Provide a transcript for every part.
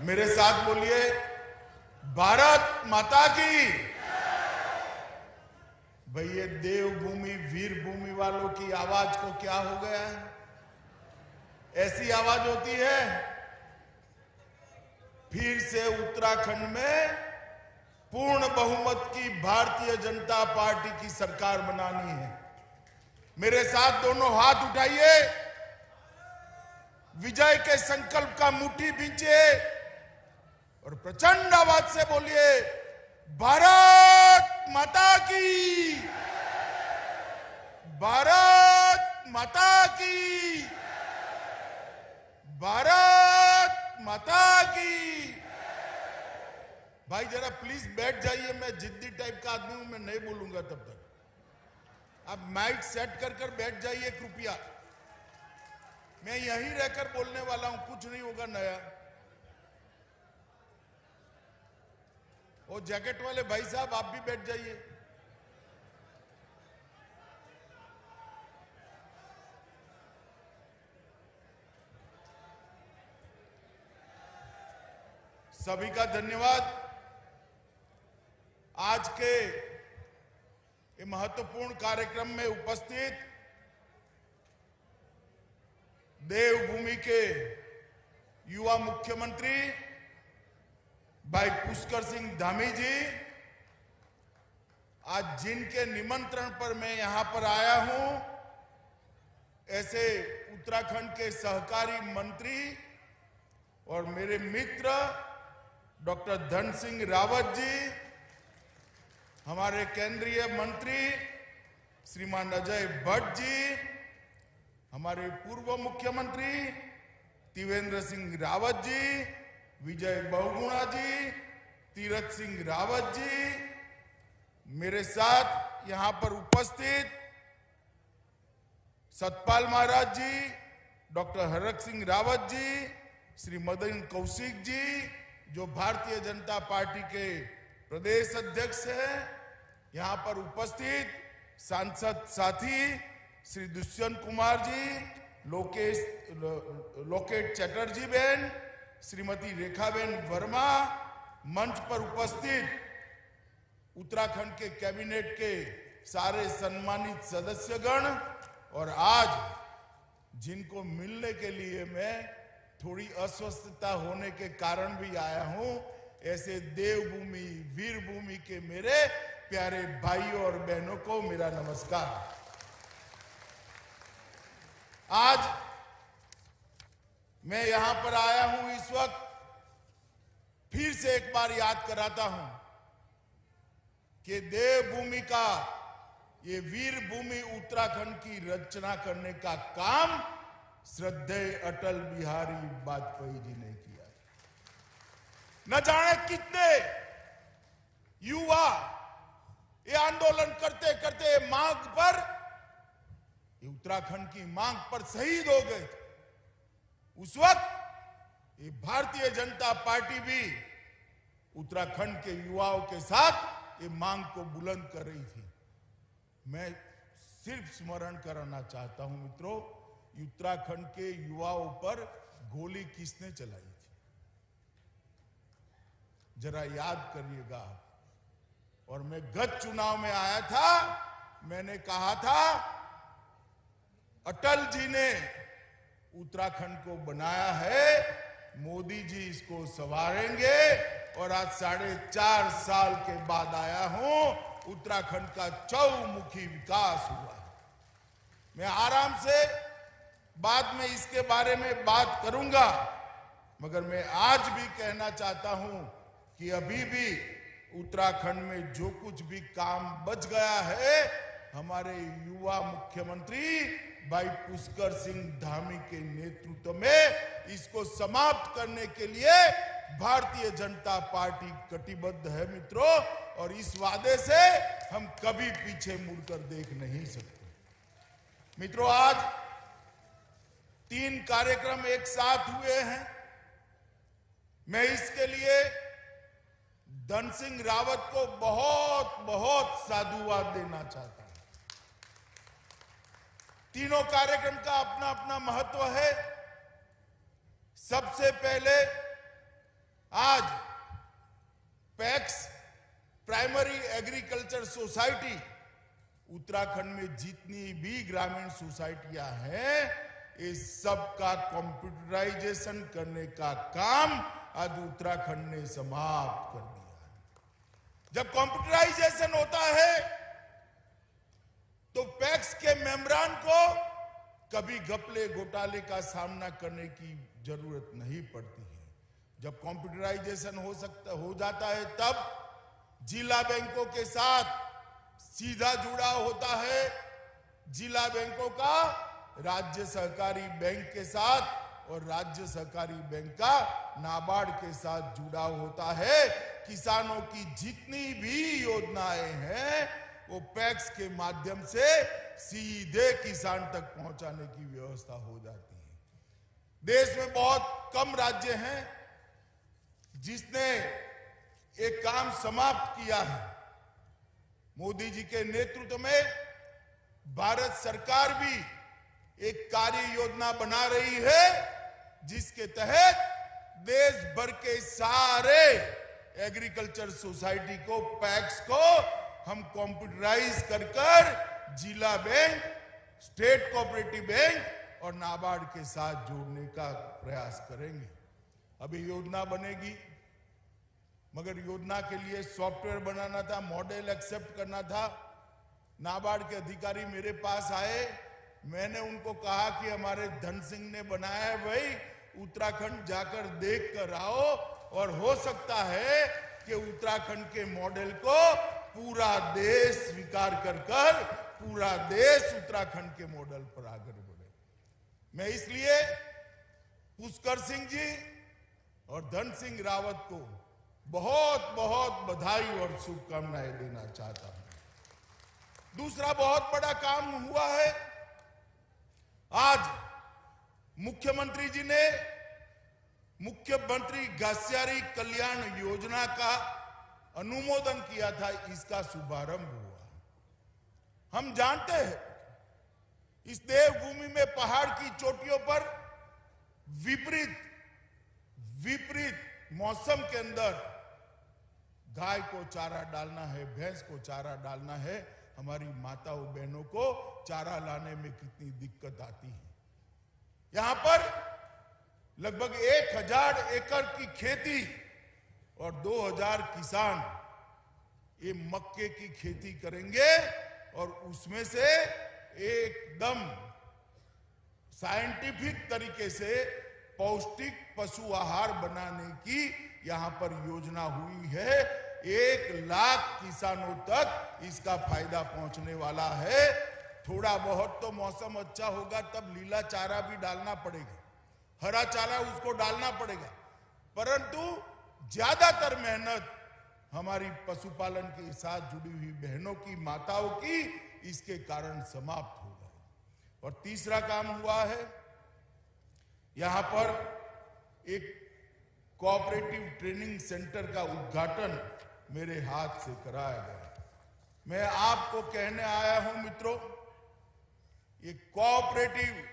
मेरे साथ बोलिए, भारत माता की। भाई ये देवभूमि वीर भूमि वालों की आवाज को क्या हो गया है? ऐसी आवाज होती है। फिर से उत्तराखंड में पूर्ण बहुमत की भारतीय जनता पार्टी की सरकार बनानी है। मेरे साथ दोनों हाथ उठाइए, विजय के संकल्प का मुट्ठी बींचिए और प्रचंड आवाज से बोलिए, भारत माता की, भारत माता की, भारत माता की। भाई जरा प्लीज बैठ जाइए, मैं जिद्दी टाइप का आदमी हूं, मैं नहीं बोलूंगा तब तक। आप माइक सेट कर कर बैठ जाइए कृपया। मैं यहीं रहकर बोलने वाला हूं, कुछ नहीं होगा नया। वो जैकेट वाले भाई साहब आप भी बैठ जाइए। सभी का धन्यवाद। आज के ये महत्वपूर्ण कार्यक्रम में उपस्थित देवभूमि के युवा मुख्यमंत्री भाई पुष्कर सिंह धामी जी, आज जिनके निमंत्रण पर मैं यहां पर आया हूं, ऐसे उत्तराखंड के सहकारी मंत्री और मेरे मित्र डॉक्टर धन सिंह रावत जी, हमारे केंद्रीय मंत्री श्रीमान अजय भट्ट जी, हमारे पूर्व मुख्यमंत्री त्रिवेंद्र सिंह रावत जी, विजय बहुगुणा जी, तीरथ सिंह रावत जी, मेरे साथ यहां पर उपस्थित सतपाल महाराज जी, डॉक्टर हरक सिंह रावत जी, श्री मदन कौशिक जी, जो भारतीय जनता पार्टी के प्रदेश अध्यक्ष हैं, यहां पर उपस्थित सांसद साथी श्री दुष्यंत कुमार जी, लोकेट चटर्जी बहन, श्रीमती रेखाबेन वर्मा, मंच पर उपस्थित उत्तराखंड के कैबिनेट के सारे सम्मानित सदस्यगण, और आज जिनको मिलने के लिए मैं थोड़ी अस्वस्थता होने के कारण भी आया हूं, ऐसे देवभूमि वीर भूमि के मेरे प्यारे भाइयों और बहनों को मेरा नमस्कार। आज मैं यहां पर आया हूं, इस वक्त फिर से एक बार याद कराता हूं कि देवभूमि का ये वीर भूमि उत्तराखंड की रचना करने का काम श्रद्धेय अटल बिहारी वाजपेयी जी ने किया। न जाने कितने युवा ये आंदोलन करते करते मांग पर, ये उत्तराखंड की मांग पर शहीद हो गए थे। उस वक्त ये भारतीय जनता पार्टी भी उत्तराखंड के युवाओं के साथ ये मांग को बुलंद कर रही थी। मैं सिर्फ स्मरण कराना चाहता हूं मित्रों, उत्तराखंड के युवाओं पर गोली किसने चलाई थी? जरा याद करिएगा। और मैं गत चुनाव में आया था, मैंने कहा था अटल जी ने उत्तराखंड को बनाया है, मोदी जी इसको संवारेंगे। और आज 4.5 साल के बाद आया हूं, उत्तराखंड का चौमुखी विकास हुआ है। मैं आराम से बाद में इसके बारे में बात करूंगा, मगर मैं आज भी कहना चाहता हूं कि अभी भी उत्तराखंड में जो कुछ भी काम बच गया है, हमारे युवा मुख्यमंत्री भाई पुष्कर सिंह धामी के नेतृत्व में इसको समाप्त करने के लिए भारतीय जनता पार्टी कटिबद्ध है मित्रों। और इस वादे से हम कभी पीछे मुड़कर देख नहीं सकते। मित्रों, आज 3 कार्यक्रम एक साथ हुए हैं। मैं इसके लिए धन सिंह रावत को बहुत बहुत साधुवाद देना चाहता हूं। तीनों कार्यक्रम का अपना अपना महत्व है। सबसे पहले सोसाइटी, उत्तराखंड में जितनी भी ग्रामीण सोसाइटियां हैं, इस सब का कंप्यूटराइजेशन करने का काम आज उत्तराखंड ने समाप्त कर दिया है। जब कंप्यूटराइजेशन होता है तो पैक्स के मेंबरान को कभी घपले घोटाले का सामना करने की जरूरत नहीं पड़ती है। जब कंप्यूटराइजेशन हो जाता है तब जिला बैंकों के साथ सीधा जुड़ाव होता है, जिला बैंकों का राज्य सहकारी बैंक के साथ और राज्य सहकारी बैंक का नाबार्ड के साथ जुड़ाव होता है। किसानों की जितनी भी योजनाएं हैं वो पैक्स के माध्यम से सीधे किसान तक पहुंचाने की व्यवस्था हो जाती है। देश में बहुत कम राज्य हैं जिसने एक काम समाप्त किया है। मोदी जी के नेतृत्व में भारत सरकार भी एक कार्य योजना बना रही है जिसके तहत देश भर के सारे एग्रीकल्चर सोसाइटी को, पैक्स को हम कंप्यूटराइज कर जिला बैंक, स्टेट कोऑपरेटिव बैंक और नाबार्ड के साथ जोड़ने का प्रयास करेंगे। अभी योजना बनेगी, मगर योजना के लिए सॉफ्टवेयर बनाना था, मॉडल एक्सेप्ट करना था। नाबार्ड के अधिकारी मेरे पास आए, मैंने उनको कहा कि हमारे धन सिंह ने बनाया है, भाई उत्तराखंड जाकर देख कर आओ और हो सकता है कि उत्तराखंड के मॉडल को पूरा देश स्वीकार कर पूरा देश उत्तराखंड के मॉडल पर आगे बढ़े। मैं इसलिए पुष्कर सिंह जी और धन सिंह रावत को बहुत बहुत बधाई और शुभकामनाएं देना चाहता हूं। दूसरा बहुत बड़ा काम हुआ है, आज मुख्यमंत्री जी ने मुख्यमंत्री घासियारी कल्याण योजना का अनुमोदन किया था, इसका शुभारंभ हुआ। हम जानते हैं इस देवभूमि में पहाड़ की चोटियों पर विपरीत मौसम के अंदर गाय को चारा डालना है, भैंस को चारा डालना है, हमारी माताओं बहनों को चारा लाने में कितनी दिक्कत आती है। यहां पर लगभग 1000 एकड़ की खेती और 2000 किसान ये मक्के की खेती करेंगे और उसमें से एकदम साइंटिफिक तरीके से पौष्टिक पशु आहार बनाने की यहां पर योजना हुई है। 1 लाख किसानों तक इसका फायदा पहुंचने वाला है। थोड़ा बहुत तो मौसम अच्छा होगा तब लीला चारा भी डालना पड़ेगा, हरा चारा उसको डालना पड़ेगा, परंतु ज्यादातर मेहनत हमारी पशुपालन के साथ जुड़ी हुई बहनों की, माताओं की इसके कारण समाप्त होगा। और तीसरा काम हुआ है, यहां पर एक कोऑपरेटिव ट्रेनिंग सेंटर का उद्घाटन मेरे हाथ से कराया गया। मैं आपको कहने आया हूं मित्रों, ये कोऑपरेटिव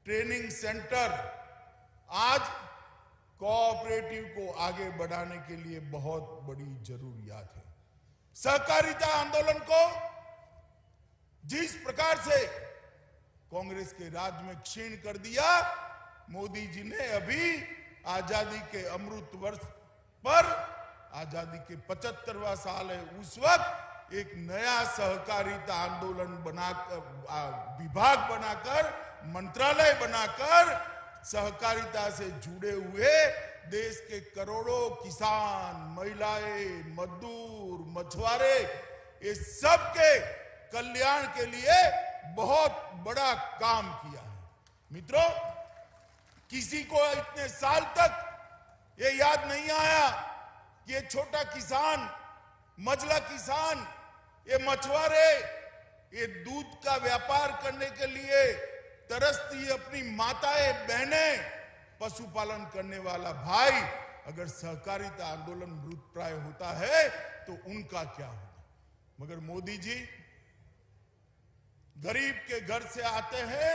ट्रेनिंग सेंटर आज कोऑपरेटिव को आगे बढ़ाने के लिए बहुत बड़ी जरूरियात है। सहकारिता आंदोलन को जिस प्रकार से कांग्रेस के राज में क्षीण कर दिया, मोदी जी ने अभी आजादी के अमृत वर्ष पर, आजादी के 75वां साल है, उस वक्त एक नया सहकारिता आंदोलन बनाकर, विभाग बनाकर, मंत्रालय बनाकर सहकारिता से जुड़े हुए देश के करोड़ों किसान, महिलाएं, मजदूर, मछुआरे, ये सब के कल्याण के लिए बहुत बड़ा काम किया है। मित्रों, किसी को इतने साल तक ये याद नहीं आया कि ये छोटा किसान, मझला किसान, ये मछुआरे, ये दूध का व्यापार करने के लिए तरसती अपनी माताएं, बहनें, पशुपालन करने वाला भाई अगर सहकारिता आंदोलन मृतप्राय होता है तो उनका क्या होगा। मगर मोदी जी गरीब के घर से आते हैं,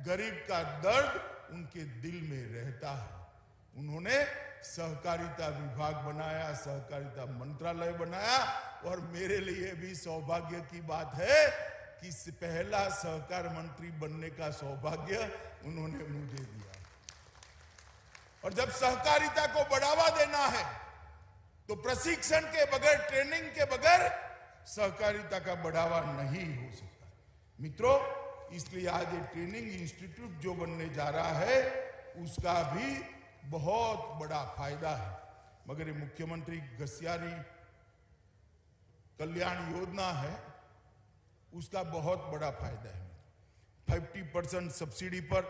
गरीब का दर्द उनके दिल में रहता है। उन्होंने सहकारिता विभाग बनाया, सहकारिता मंत्रालय बनाया, और मेरे लिए भी सौभाग्य की बात है कि पहला सहकार मंत्री बनने का सौभाग्य उन्होंने मुझे दिया। और जब सहकारिता को बढ़ावा देना है तो प्रशिक्षण के बगैर, ट्रेनिंग के बगैर सहकारिता का बढ़ावा नहीं हो सकता। मित्रों, इसलिए आज ये ट्रेनिंग इंस्टीट्यूट जो बनने जा रहा है उसका भी बहुत बड़ा फायदा है। मगर ये मुख्यमंत्री घसियारी कल्याण योजना है, उसका बहुत बड़ा फायदा है। 50% सब्सिडी पर,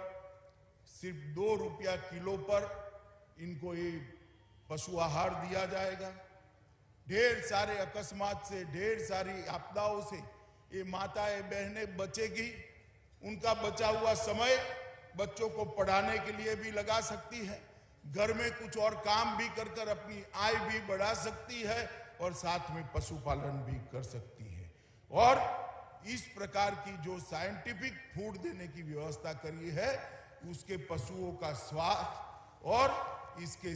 सिर्फ 2 रुपया किलो पर इनको ये पशु आहार दिया जाएगा। ढेर सारे अकस्मात से, ढेर सारी आपदाओं से ये माताएं बहनें बचेगी। उनका बचा हुआ समय बच्चों को पढ़ाने के लिए भी लगा सकती है, घर में कुछ और काम भी कर कर अपनी आय भी बढ़ा सकती है, और साथ में पशुपालन भी कर सकती है। और इस प्रकार की जो साइंटिफिक फूड देने की व्यवस्था करी है, उसके पशुओं का स्वास्थ्य और इसके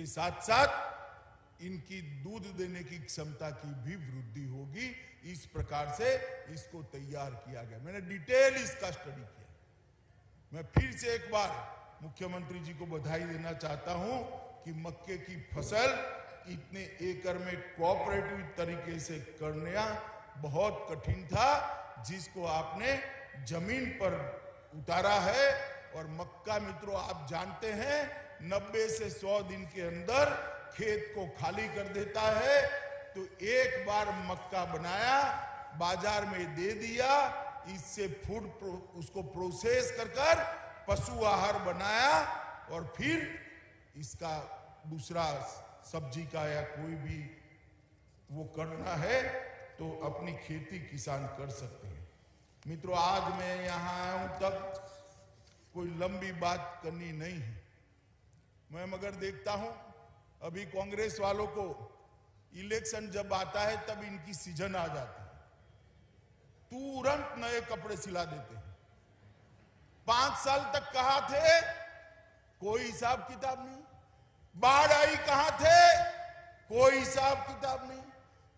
साथ साथ इनकी दूध देने की क्षमता की भी वृद्धि होगी। इस प्रकार से इसको तैयार किया गया। मैंने डिटेल इसका स्टडी किया। मैं फिर से एक बार मुख्यमंत्री जी को बधाई देना चाहता हूं कि मक्के की फसल इतने एकड़ में कोऑपरेटिव तरीके से करना बहुत कठिन था, जिसको आपने जमीन पर उतारा है। और मक्का, मित्रों, आप जानते हैं 90 से 100 दिन के अंदर खेत को खाली कर देता है। तो एक बार मक्का बनाया, बाजार में दे दिया, इससे फूड उसको प्रोसेस कर पशु आहार बनाया, और फिर इसका दूसरा सब्जी का या कोई भी वो करना है तो अपनी खेती किसान कर सकते हैं। मित्रों, आज मैं यहाँ आया हूं तब कोई लंबी बात करनी नहीं है। मैं मगर देखता हूं अभी कांग्रेस वालों को इलेक्शन जब आता है तब इनकी सीजन आ जाती है, तुरंत नए कपड़े सिला देते हैं। 5 साल तक कहां थे, कोई हिसाब किताब नहीं। बाढ़ आई कहां थे, कोई हिसाब किताब नहीं।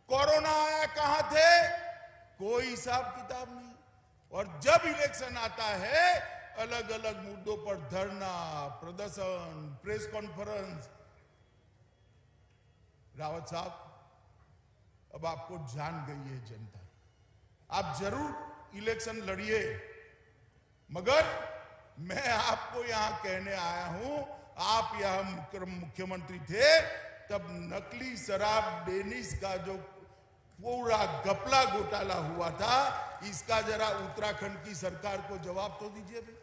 कोरोना आया कहां थे, कोई हिसाब किताब नहीं। और जब इलेक्शन आता है, अलग अलग मुद्दों पर धरना, प्रदर्शन, प्रेस कॉन्फ्रेंस। रावत साहब, अब आपको जान गई है जनता। आप जरूर इलेक्शन लड़िए, मगर मैं आपको यहां कहने आया हूं, आप यहां मुख्यमंत्री थे तब नकली शराब डेनिश का जो पूरा घपला घोटाला हुआ था, इसका जरा उत्तराखंड की सरकार को जवाब तो दीजिए भाई।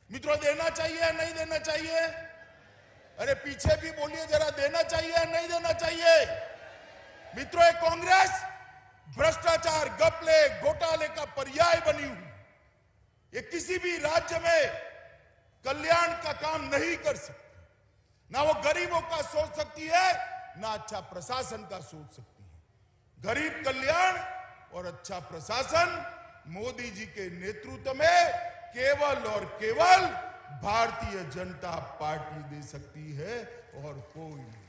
मित्रों, देना चाहिए या नहीं देना चाहिए? अरे पीछे भी बोलिए जरा, देना चाहिए या नहीं देना चाहिए? मित्रों, कांग्रेस भ्रष्टाचार, घपले, घोटाले का पर्याय बनी हुई। ये किसी भी राज्य में कल्याण का काम नहीं कर सकती। ना वो गरीबों का सोच सकती है, ना अच्छा प्रशासन का सोच सकती है। गरीब कल्याण और अच्छा प्रशासन मोदी जी के नेतृत्व में केवल और केवल भारतीय जनता पार्टी दे सकती है, और कोई नहीं।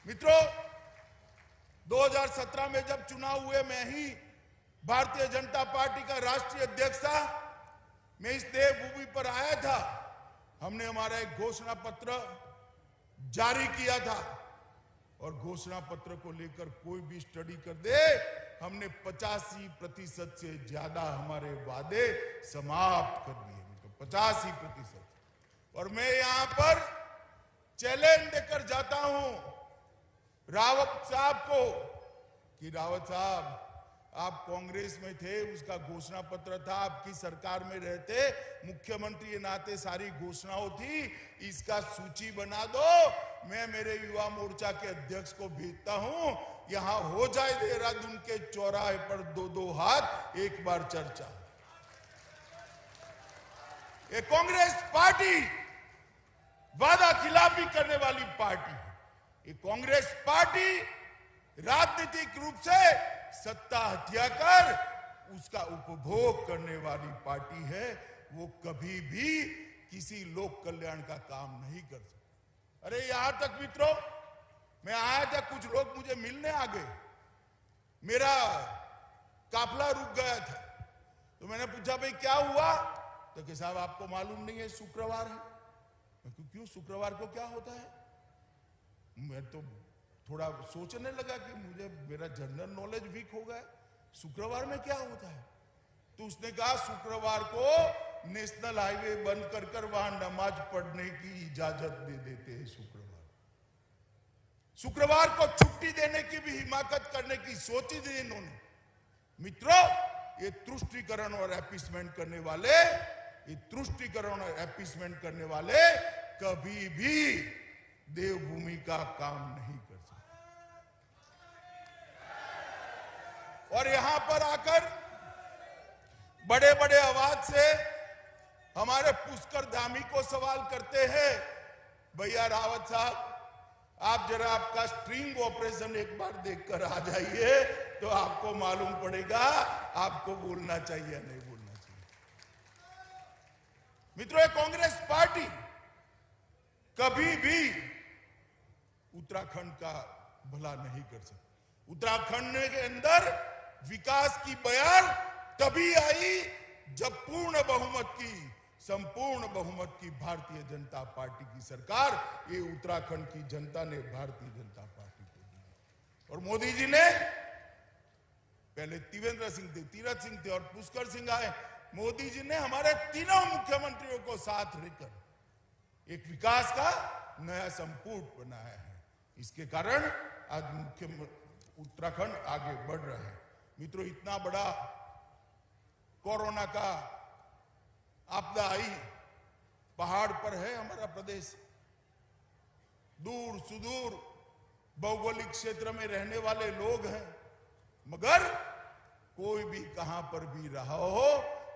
मित्रों, 2017 में जब चुनाव हुए, मैं ही भारतीय जनता पार्टी का राष्ट्रीय अध्यक्ष था। मैं इस देवभूमि पर आया था। हमने हमारा एक घोषणा पत्र जारी किया था, और घोषणा पत्र को लेकर कोई भी स्टडी कर दे, हमने 85% से ज्यादा हमारे वादे समाप्त कर दिए। तो 85%। और मैं यहां पर चैलेंज देकर जाता हूं रावत साहब को कि रावत साहब, आप कांग्रेस में थे, उसका घोषणा पत्र था, आपकी सरकार में रहते मुख्यमंत्री के नाते सारी घोषणाओं थी, इसका सूची बना दो। मैं मेरे युवा मोर्चा के अध्यक्ष को भेजता हूं, यहां हो जाए देहरादून के चौराहे पर 2-2 हाथ एक बार चर्चा। ये कांग्रेस पार्टी वादा खिलाफी करने वाली पार्टी है। ये कांग्रेस पार्टी राजनीतिक रूप से सत्ता हत्या कर उसका उपभोग करने वाली पार्टी है। वो कभी भी किसी लोक कल्याण का काम नहीं कर सकते। अरे यहां तक मित्रों, मैं आया था, कुछ लोग मुझे मिलने आ गए, मेरा काफला रुक गया था, तो मैंने पूछा भाई क्या हुआ, तो कि साहब आपको मालूम नहीं है शुक्रवार है। क्यों, शुक्रवार को क्या होता है? मैं तो थोड़ा सोचने लगा कि मुझे मेरा जनरल नॉलेज वीक हो गया, शुक्रवार में क्या होता है? तो उसने कहा शुक्रवार को नेशनल हाईवे बंद कर वहां नमाज पढ़ने की इजाजत दे देते हैं। शुक्रवार को छुट्टी देने की भी हिमाकत करने की सोची थी इन्होंने। मित्रों, ये तुष्टीकरण और एपीसमेंट करने वाले, ये तुष्टीकरण और एपीसमेंट करने वाले कभी भी देवभूमि का काम नहीं कर सकते। और यहां पर आकर बड़े बड़े आवाज से हमारे पुष्कर धामी को सवाल करते हैं, भैया रावत साहब आप जरा आपका स्ट्रिंग ऑपरेशन एक बार देखकर आ जाइए, तो आपको मालूम पड़ेगा आपको बोलना चाहिए या नहीं बोलना चाहिए। मित्रों, कांग्रेस पार्टी कभी भी उत्तराखंड का भला नहीं कर सकती। उत्तराखंड के अंदर विकास की बयार तभी आई जब संपूर्ण बहुमत की भारतीय जनता पार्टी की सरकार, ये उत्तराखंड की जनता ने भारतीय जनता पार्टी को दी। और मोदी जी ने पहले त्रिवेंद्र सिंह थे, तीरथ सिंह थे और पुष्कर सिंह आए। मोदी जी ने हमारे तीनों मुख्यमंत्रियों को साथ लेकर एक विकास का नया संपुट बनाया है। इसके कारण आज उत्तराखंड आगे बढ़ रहा है। मित्रों, इतना बड़ा कोरोना का आपदा आई, पहाड़ पर है हमारा प्रदेश, दूर सुदूर भौगोलिक क्षेत्र में रहने वाले लोग हैं, मगर कोई भी कहां पर भी रहा हो,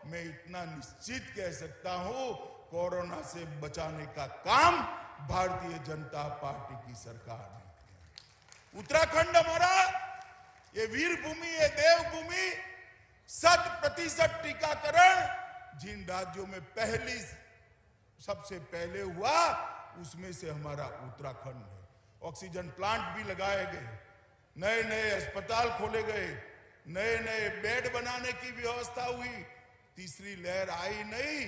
मैं इतना निश्चित कह सकता हूं, कोरोना से बचाने का काम भारतीय जनता पार्टी की सरकार ने किया। उत्तराखंड हमारा ये वीर भूमि, ये देवभूमि, 100% टीकाकरण जिन राज्यों में सबसे पहले हुआ, उसमें से हमारा उत्तराखंड है। ऑक्सीजन प्लांट भी लगाए गए, नए नए अस्पताल खोले गए, नए नए बेड बनाने की व्यवस्था हुई। तीसरी लहर आई नहीं,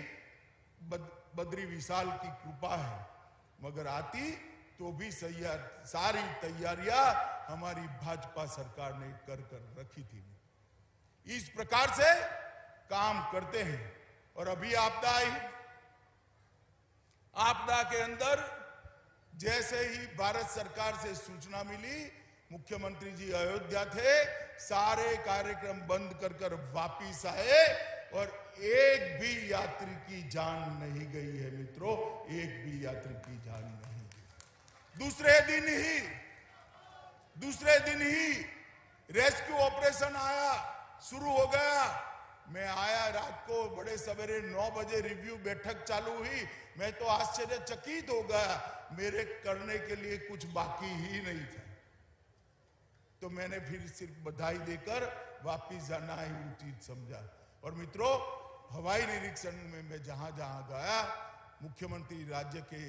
बद्री विशाल की कृपा है, मगर आती तो भी सारी तैयारियां हमारी भाजपा सरकार ने कर रखी थी। इस प्रकार से काम करते हैं। और अभी आपदा आई, आपदा के अंदर जैसे ही भारत सरकार से सूचना मिली, मुख्यमंत्री जी अयोध्या थे, सारे कार्यक्रम बंद कर वापिस आए और एक भी यात्री की जान नहीं गई है। मित्रों, एक भी यात्री की जान नहीं गई। दूसरे दिन ही रेस्क्यू ऑपरेशन आया, शुरू हो गया। मैं आया रात को बड़े सवेरे 9 बजे, रिव्यू बैठक चालू हुई। मैं तो आश्चर्यचकित हो गया, मेरे करने के लिए कुछ बाकी ही नहीं था। तो मैंने फिर सिर्फ बधाई देकर वापिस जाना ही उचित समझा। और मित्रों, हवाई निरीक्षण में मैं जहां जहां गया, मुख्यमंत्री, राज्य के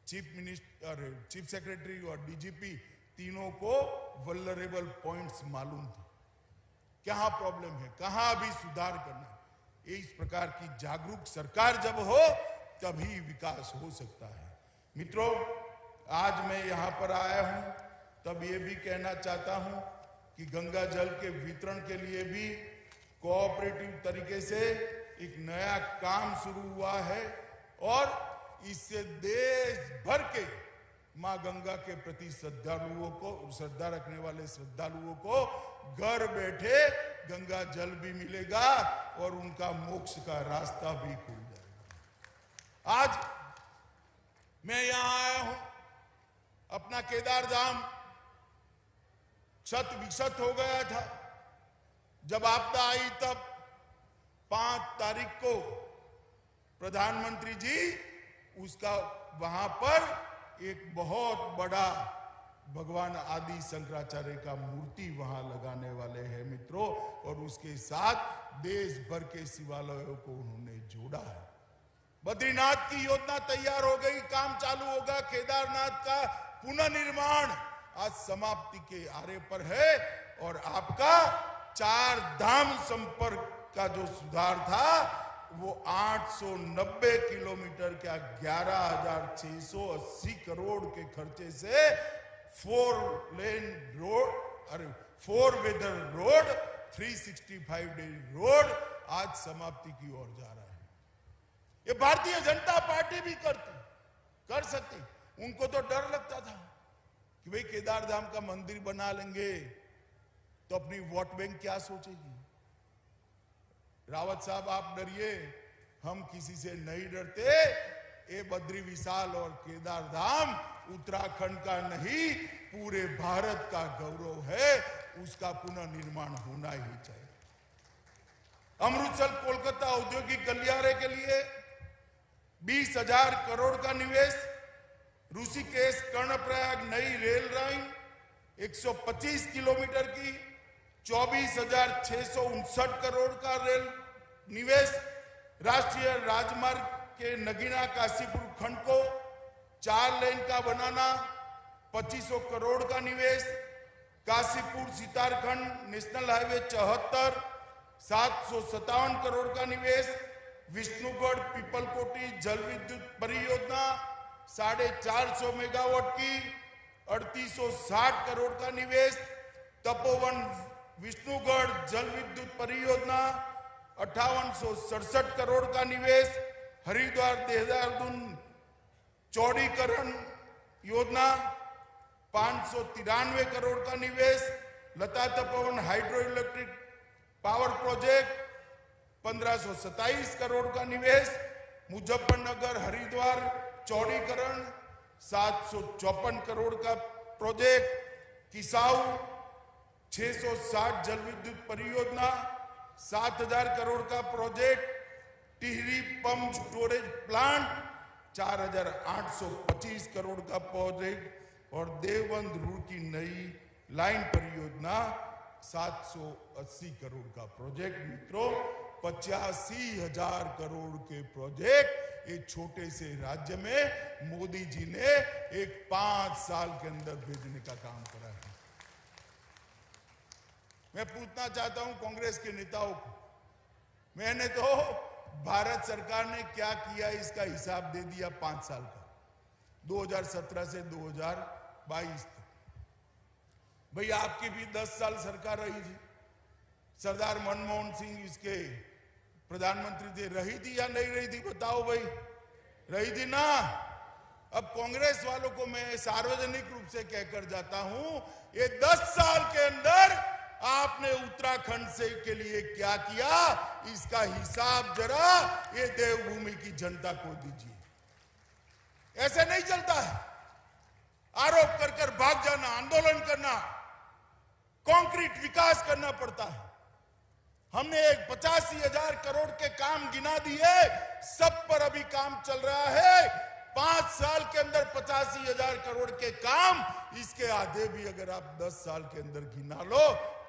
चीफ मिनिस्टर, चीफ सेक्रेटरी और डीजीपी तीनों को वल्नरेबल पॉइंट्स मालूम थे, कहां प्रॉब्लम है, कहां अभी सुधार करना है। इस प्रकार की जागरूक सरकार जब हो तभी विकास हो सकता है। मित्रों, आज मैं यहां पर आया हूं तब ये भी कहना चाहता हूं कि गंगा जल के वितरण के लिए भी कोऑपरेटिव तरीके से एक नया काम शुरू हुआ है और इससे देश भर के मां गंगा के प्रति श्रद्धा रखने वाले श्रद्धालुओं को घर बैठे गंगा जल भी मिलेगा और उनका मोक्ष का रास्ता भी खुल जाएगा। आज मैं यहां आया हूं, अपना केदार धाम क्षत विक्षत हो गया था। जब आपदा आई तब 5 तारीख को प्रधानमंत्री जी उसका वहां पर एक बहुत बड़ा भगवान आदि शंकराचार्य का मूर्ति वहां लगाने वाले हैं मित्रों, और उसके साथ देश भर के शिवालयों को उन्होंने जोड़ा है। बद्रीनाथ की योजना तैयार हो गई, काम चालू होगा। केदारनाथ का पुनर्निर्माण आज समाप्ति के आरे पर है। और आपका 4 धाम संपर्क का जो सुधार था वो 890 किलोमीटर का 11,680 करोड़ के खर्चे से 4 लेन रोड, अरे 4 वेदर रोड, 365 डे रोड आज समाप्ति की ओर जा रहा है। ये भारतीय जनता पार्टी भी कर सकती। उनको तो डर लगता था कि भाई केदार धाम का मंदिर बना लेंगे तो अपनी वोट बैंक क्या सोचेगी। रावत साहब आप डरिए, हम किसी से नहीं डरते। ये बद्री विशाल और केदार धाम उत्तराखंड का नहीं पूरे भारत का गौरव है, उसका पुनर्निर्माण होना ही चाहिए। अमृतसर कोलकाता औद्योगिक गलियारे के लिए 20,000 करोड़ का निवेश, ऋषिकेश कर्णप्रयाग नई रेल लाइन 125 किलोमीटर की 24,659 करोड़ का रेल निवेश, राष्ट्रीय राजमार्ग के नगीना काशीपुर खंड को 4 लेन का बनाना 2500 करोड़ का निवेश, काशीपुर सीतारखंड नेशनल हाईवे 74 757 करोड़ का निवेश, विष्णुगढ़ पीपलकोटी जल विद्युत परियोजना 450 मेगावाट की 3860 करोड़ का निवेश, तपोवन विष्णुगढ़ जल विद्युत परियोजना 5867 करोड़ का निवेश, हरिद्वार देहरादून चौड़ीकरण योजना 593 करोड़ का निवेश, Lata Tapovan hydro electric power project 1527 crore का निवेश, मुजफ्फरनगर हरिद्वार चौड़ीकरण 754 करोड़ का प्रोजेक्ट, किसाऊ 660 जल विद्युत परियोजना 7,000 करोड़ का project, Tehri pump storage plant 4,825 crore का प्रोजेक्ट और देवबंद रुड़की नई लाइन परियोजना 780 करोड़ का प्रोजेक्ट। मित्रों, 85,000 करोड़ के प्रोजेक्ट ये छोटे से राज्य में मोदी जी ने एक 5 साल के अंदर भेजने का काम करा है। मैं पूछना चाहता हूं कांग्रेस के नेताओं को, मैंने तो भारत सरकार ने क्या किया इसका हिसाब दे दिया 5 साल का, 2017 से 2022 तक। भाई आपकी भी 10 साल सरकार रही थी, सरदार मनमोहन सिंह इसके प्रधानमंत्री थे, रही थी या नहीं रही थी बताओ भाई, रही थी ना। अब कांग्रेस वालों को मैं सार्वजनिक रूप से कहकर जाता हूं, ये 10 साल के अंदर आपने उत्तराखंड से के लिए क्या किया इसका हिसाब जरा ये देवभूमि की जनता को दीजिए। ऐसे नहीं चलता है, आरोप कर कर भाग जाना, आंदोलन करना, कॉन्क्रीट विकास करना पड़ता है। हमने 85,000 करोड़ के काम गिना दिए, सब पर अभी काम चल रहा है। 5 साल के अंदर 85,000 करोड़ के काम, इसके आधे भी अगर आप 10 साल के अंदर गिना लो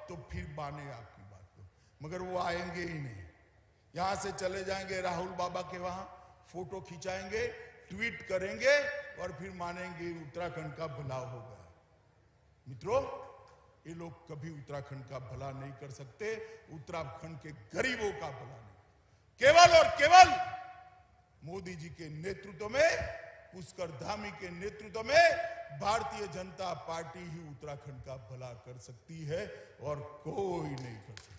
तो फिर माने आपकी बात को, मगर वो आएंगे ही नहीं। यहां से चले जाएंगे राहुल बाबा के वहां, फोटो खिंचाएंगे, ट्वीट करेंगे और फिर मानेंगे उत्तराखंड का भला होगा। मित्रों, ये लोग कभी उत्तराखंड का भला नहीं कर सकते, उत्तराखंड के गरीबों का भला नहीं। केवल और केवल मोदी जी के नेतृत्व में, पुष्कर धामी के नेतृत्व में भारतीय जनता पार्टी ही उत्तराखंड का भला कर सकती है और कोई नहीं कर सकता।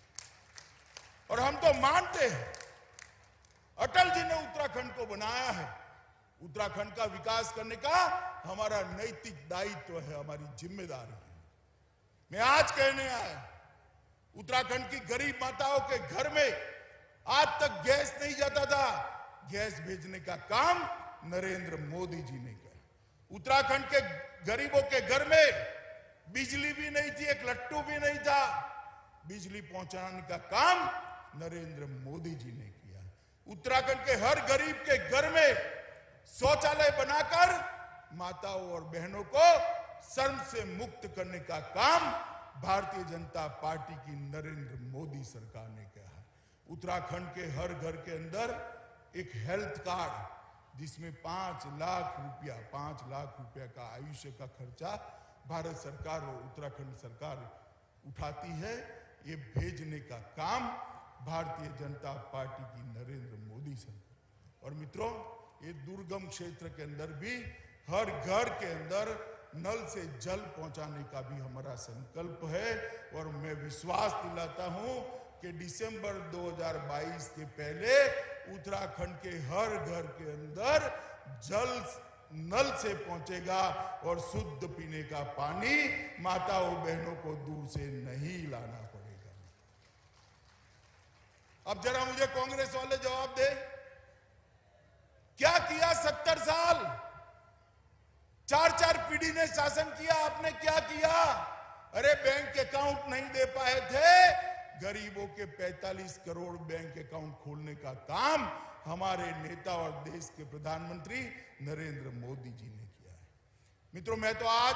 और हम तो मानते हैं अटल जी ने उत्तराखंड को बनाया है, उत्तराखंड का विकास करने का हमारा नैतिक दायित्व है, हमारी जिम्मेदारी है। मैं आज कहने आया, उत्तराखंड की गरीब माताओं के घर में आज तक गैस नहीं जाता था, गैस भेजने का काम नरेंद्र मोदी जी ने किया। उत्तराखंड के गरीबों के घर में बिजली भी नहीं थी, एक लट्टू भी नहीं था, बिजली पहुंचाने का काम नरेंद्र मोदी जी ने किया। उत्तराखंड के हर गरीब के घर में शौचालय बनाकर माताओं और बहनों को शर्म से मुक्त करने का काम भारतीय जनता पार्टी की नरेंद्र मोदी सरकार ने किया है। उत्तराखंड के हर घर के अंदर एक हेल्थ कार्ड जिसमें 5 लाख रुपया का आयुष्य का खर्चा भारत सरकार और उत्तराखंड सरकार उठाती है, ये भेजने का काम भारतीय जनता पार्टी की नरेंद्र मोदी सरकार। और मित्रों, ये दुर्गम क्षेत्र के अंदर भी हर घर के अंदर नल से जल पहुंचाने का भी हमारा संकल्प है। और मैं विश्वास दिलाता हूं कि दिसंबर 2022 के पहले उत्तराखंड के हर घर के अंदर जल नल से पहुंचेगा और शुद्ध पीने का पानी माताओं बहनों को दूर से नहीं लाना पड़ेगा। अब जरा मुझे कांग्रेस वाले जवाब दे, क्या किया 70 साल? 4 पीढ़ी ने शासन किया, आपने क्या किया? अरे बैंक अकाउंट नहीं दे पाए थे, गरीबों के 45 करोड़ बैंक अकाउंट खोलने का काम हमारे नेता और देश के प्रधानमंत्री नरेंद्र मोदी जी ने किया है। मित्रों, मैं तो आज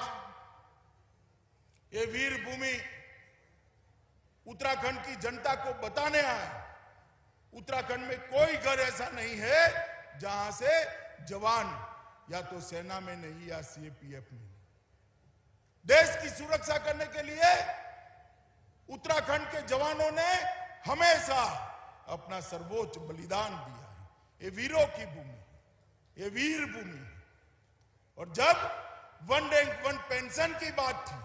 ये वीर भूमि उत्तराखंड की जनता को बताने आया, उत्तराखंड में कोई घर ऐसा नहीं है जहां से जवान या तो सेना में नहीं या सीएपीएफ में नहीं। देश की सुरक्षा करने के लिए उत्तराखंड के जवानों ने हमेशा अपना सर्वोच्च बलिदान दिया है। ये वीरों की भूमि है, ये वीर भूमि है। और जब 1 रैंक 1 पेंशन की बात थी,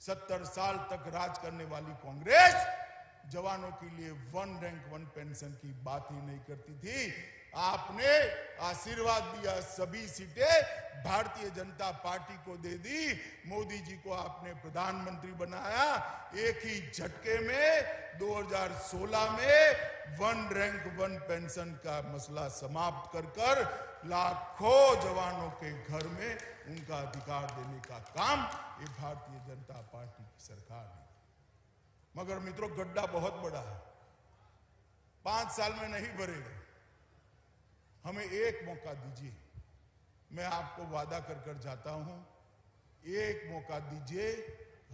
70 साल तक राज करने वाली कांग्रेस जवानों के लिए 1 रैंक 1 पेंशन की बात ही नहीं करती थी। आपने आशीर्वाद दिया, सभी सीटें भारतीय जनता पार्टी को दे दी, मोदी जी को आपने प्रधानमंत्री बनाया। एक ही झटके में 2016 में 1 रैंक 1 पेंशन का मसला समाप्त कर लाखों जवानों के घर में उनका अधिकार देने का काम ये भारतीय जनता पार्टी की सरकार ने। मगर मित्रों, गड्ढा बहुत बड़ा है, 5 साल में नहीं भरेगा। हमें एक मौका दीजिए, मैं आपको वादा कर जाता हूं, एक मौका दीजिए,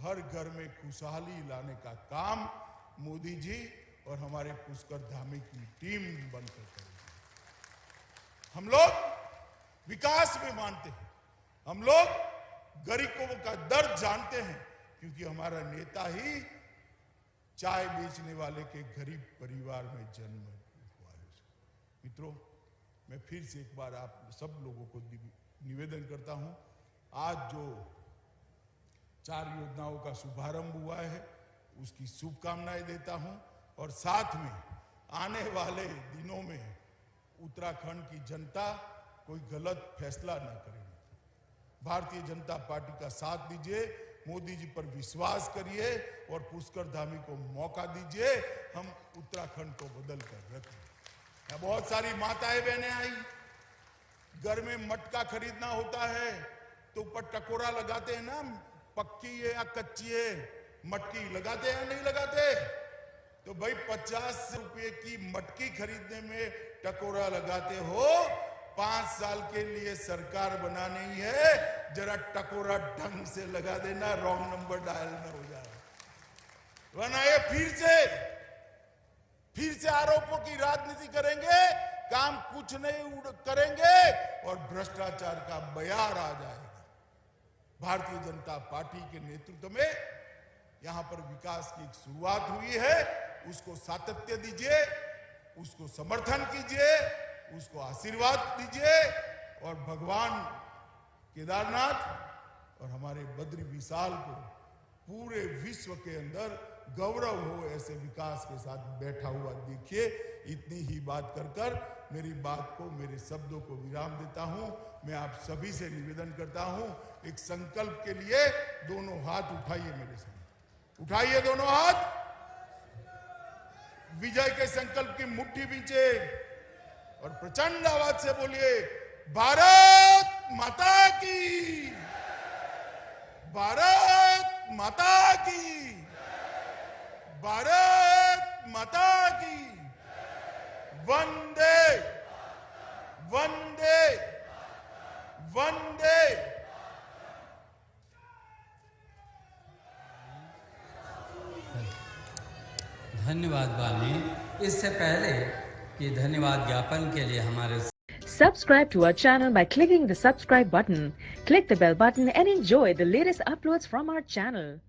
हर घर में खुशहाली लाने का काम मोदी जी और हमारे पुष्कर धामी की टीम बनकर करेगी। हम लोग विकास में मानते हैं, हम लोग गरीबों का दर्द जानते हैं, क्योंकि हमारा नेता ही चाय बेचने वाले के गरीब परिवार में जन्म हुआ है। मित्रों, मैं फिर से एक बार आप सब लोगों को निवेदन करता हूं, आज जो 4 योजनाओं का शुभारंभ हुआ है उसकी शुभकामनाएं देता हूं। और साथ में आने वाले दिनों में उत्तराखंड की जनता कोई गलत फैसला न करे। भारतीय जनता पार्टी का साथ दीजिए, मोदी जी पर विश्वास करिए और पुष्कर धामी को मौका दीजिए, हम उत्तराखंड को बदल कर रखें। बहुत सारी माताएं बहनें आई, घर में मटका खरीदना होता है तो ऊपर टकोरा लगाते हैं ना, पक्की है या कच्ची है, मटकी लगाते हैं या नहीं लगाते? तो भाई 50 रुपए की मटकी खरीदने में टकोरा लगाते हो, 5 साल के लिए सरकार बनानी है, जरा टकोरा ढंग से लगा देना, रॉन्ग नंबर डायल न हो जाए, वरना ये फिर से आरोपों की राजनीति करेंगे, काम कुछ नहीं करेंगे और भ्रष्टाचार का बयार आ जाएगा। भारतीय जनता पार्टी के नेतृत्व में यहां पर विकास की एक शुरुआत हुई है, उसको सातत्य दीजिए, उसको समर्थन कीजिए, उसको आशीर्वाद दीजिए और भगवान केदारनाथ और हमारे बद्री विशाल को पूरे विश्व के अंदर गौरव हो ऐसे विकास के साथ बैठा हुआ देखिए। इतनी ही बात कर मेरी बात को, मेरे शब्दों को विराम देता हूं। मैं आप सभी से निवेदन करता हूं, एक संकल्प के लिए दोनों हाथ उठाइए, मेरे साथ उठाइए दोनों हाथ, विजय के संकल्प की मुट्ठी बीचे और प्रचंड आवाज से बोलिए, भारत माता की, भारत माता की, भारत माता की, वंदे वंदे वंदे। धन्यवाद बाली। इससे पहले कि धन्यवाद ज्ञापन के लिए हमारे Subscribe to our channel by clicking the subscribe button. Click the bell button and enjoy the latest uploads from our channel.